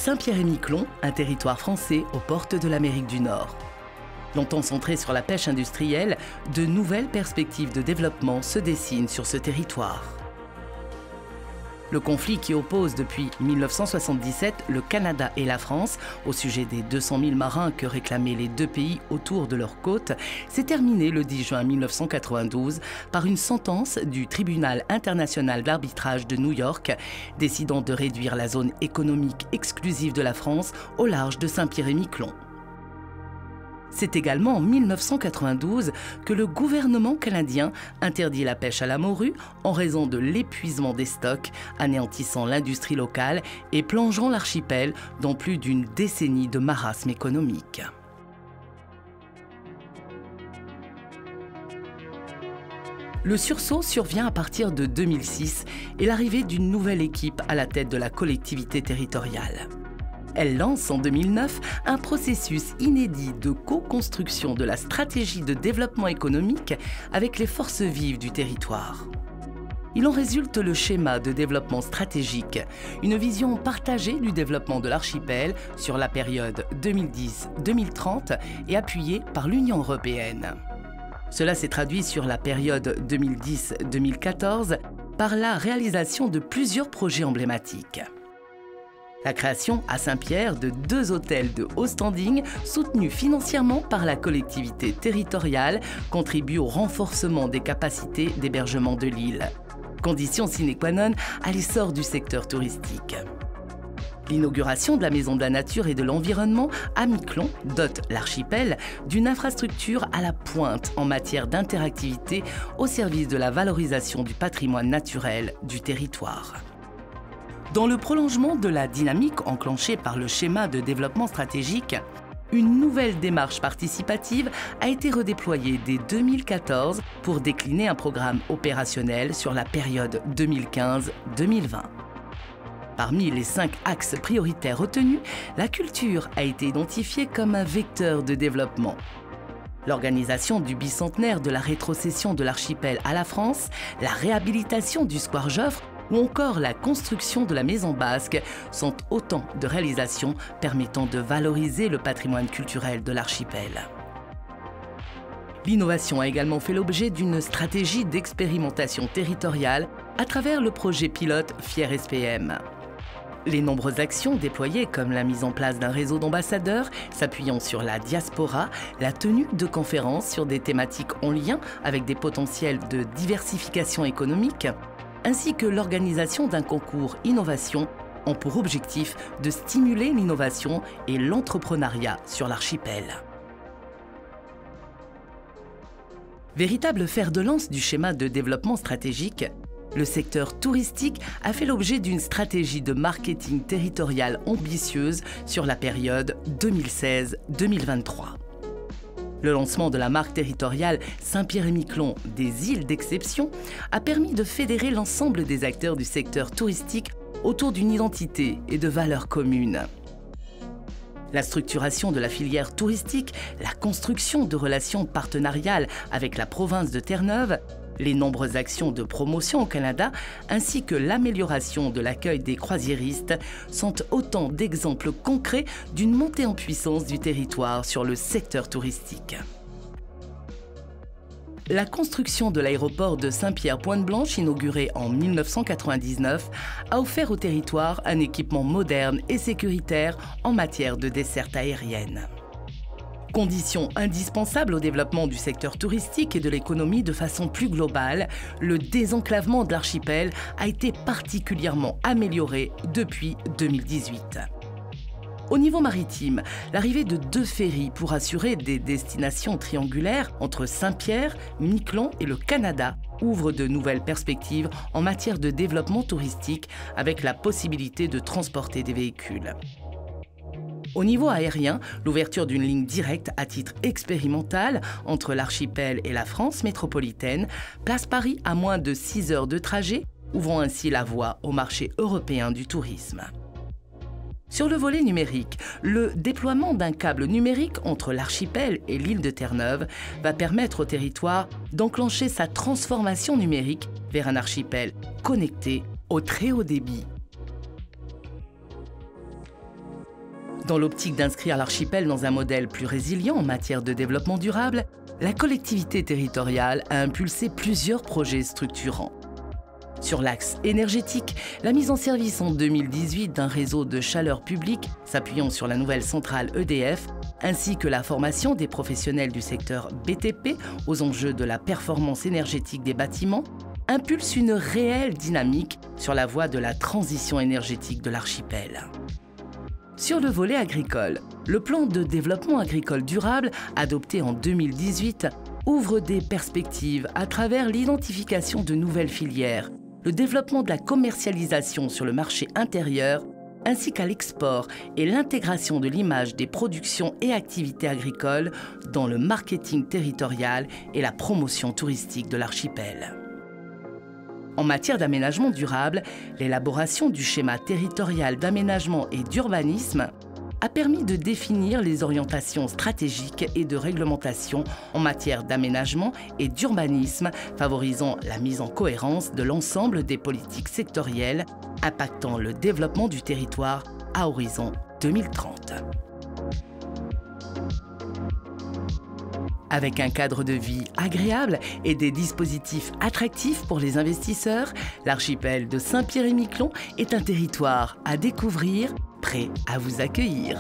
Saint-Pierre-et-Miquelon, un territoire français aux portes de l'Amérique du Nord. Longtemps centré sur la pêche industrielle, de nouvelles perspectives de développement se dessinent sur ce territoire. Le conflit qui oppose depuis 1977 le Canada et la France au sujet des 200 000 marins que réclamaient les deux pays autour de leurs côtes s'est terminé le 10 juin 1992 par une sentence du Tribunal international d'arbitrage de New York décidant de réduire la zone économique exclusive de la France au large de Saint-Pierre-et-Miquelon. C'est également en 1992 que le gouvernement canadien interdit la pêche à la morue en raison de l'épuisement des stocks, anéantissant l'industrie locale et plongeant l'archipel dans plus d'une décennie de marasme économique. Le sursaut survient à partir de 2006 et l'arrivée d'une nouvelle équipe à la tête de la collectivité territoriale. Elle lance en 2009 un processus inédit de co-construction de la stratégie de développement économique avec les forces vives du territoire. Il en résulte le schéma de développement stratégique, une vision partagée du développement de l'archipel sur la période 2010-2030 et appuyée par l'Union européenne. Cela s'est traduit sur la période 2010-2014 par la réalisation de plusieurs projets emblématiques. La création à Saint-Pierre de 2 hôtels de haut standing soutenus financièrement par la collectivité territoriale contribue au renforcement des capacités d'hébergement de l'île, condition sine qua non à l'essor du secteur touristique. L'inauguration de la Maison de la Nature et de l'Environnement à Miquelon dote l'archipel d'une infrastructure à la pointe en matière d'interactivité au service de la valorisation du patrimoine naturel du territoire. Dans le prolongement de la dynamique enclenchée par le schéma de développement stratégique, une nouvelle démarche participative a été redéployée dès 2014 pour décliner un programme opérationnel sur la période 2015-2020. Parmi les 5 axes prioritaires retenus, la culture a été identifiée comme un vecteur de développement. L'organisation du bicentenaire de la rétrocession de l'archipel à la France, la réhabilitation du square Joffre ou encore la construction de la Maison Basque sont autant de réalisations permettant de valoriser le patrimoine culturel de l'archipel. L'innovation a également fait l'objet d'une stratégie d'expérimentation territoriale à travers le projet pilote Fier SPM. Les nombreuses actions déployées comme la mise en place d'un réseau d'ambassadeurs s'appuyant sur la diaspora, la tenue de conférences sur des thématiques en lien avec des potentiels de diversification économique, ainsi que l'organisation d'un concours innovation ont pour objectif de stimuler l'innovation et l'entrepreneuriat sur l'archipel. Véritable fer de lance du schéma de développement stratégique, le secteur touristique a fait l'objet d'une stratégie de marketing territorial ambitieuse sur la période 2016-2023. Le lancement de la marque territoriale Saint-Pierre-et-Miquelon des îles d'exception a permis de fédérer l'ensemble des acteurs du secteur touristique autour d'une identité et de valeurs communes. La structuration de la filière touristique, la construction de relations partenariales avec la province de Terre-Neuve, les nombreuses actions de promotion au Canada, ainsi que l'amélioration de l'accueil des croisiéristes sont autant d'exemples concrets d'une montée en puissance du territoire sur le secteur touristique. La construction de l'aéroport de Saint-Pierre-Pointe-Blanche, inauguré en 1999, a offert au territoire un équipement moderne et sécuritaire en matière de desserte aérienne. Condition indispensable au développement du secteur touristique et de l'économie de façon plus globale, le désenclavement de l'archipel a été particulièrement amélioré depuis 2018. Au niveau maritime, l'arrivée de 2 ferries pour assurer des destinations triangulaires entre Saint-Pierre, Miquelon et le Canada ouvre de nouvelles perspectives en matière de développement touristique avec la possibilité de transporter des véhicules. Au niveau aérien, l'ouverture d'une ligne directe à titre expérimental entre l'archipel et la France métropolitaine place Paris à moins de 6 heures de trajet, ouvrant ainsi la voie au marché européen du tourisme. Sur le volet numérique, le déploiement d'un câble numérique entre l'archipel et l'île de Terre-Neuve va permettre au territoire d'enclencher sa transformation numérique vers un archipel connecté au très haut débit. Dans l'optique d'inscrire l'archipel dans un modèle plus résilient en matière de développement durable, la collectivité territoriale a impulsé plusieurs projets structurants. Sur l'axe énergétique, la mise en service en 2018 d'un réseau de chaleur publique s'appuyant sur la nouvelle centrale EDF, ainsi que la formation des professionnels du secteur BTP aux enjeux de la performance énergétique des bâtiments, impulse une réelle dynamique sur la voie de la transition énergétique de l'archipel. Sur le volet agricole, le plan de développement agricole durable, adopté en 2018, ouvre des perspectives à travers l'identification de nouvelles filières, le développement de la commercialisation sur le marché intérieur, ainsi qu'à l'export et l'intégration de l'image des productions et activités agricoles dans le marketing territorial et la promotion touristique de l'archipel. En matière d'aménagement durable, l'élaboration du schéma territorial d'aménagement et d'urbanisme a permis de définir les orientations stratégiques et de réglementation en matière d'aménagement et d'urbanisme, favorisant la mise en cohérence de l'ensemble des politiques sectorielles impactant le développement du territoire à horizon 2030. Avec un cadre de vie agréable et des dispositifs attractifs pour les investisseurs, l'archipel de Saint-Pierre-et-Miquelon est un territoire à découvrir, prêt à vous accueillir.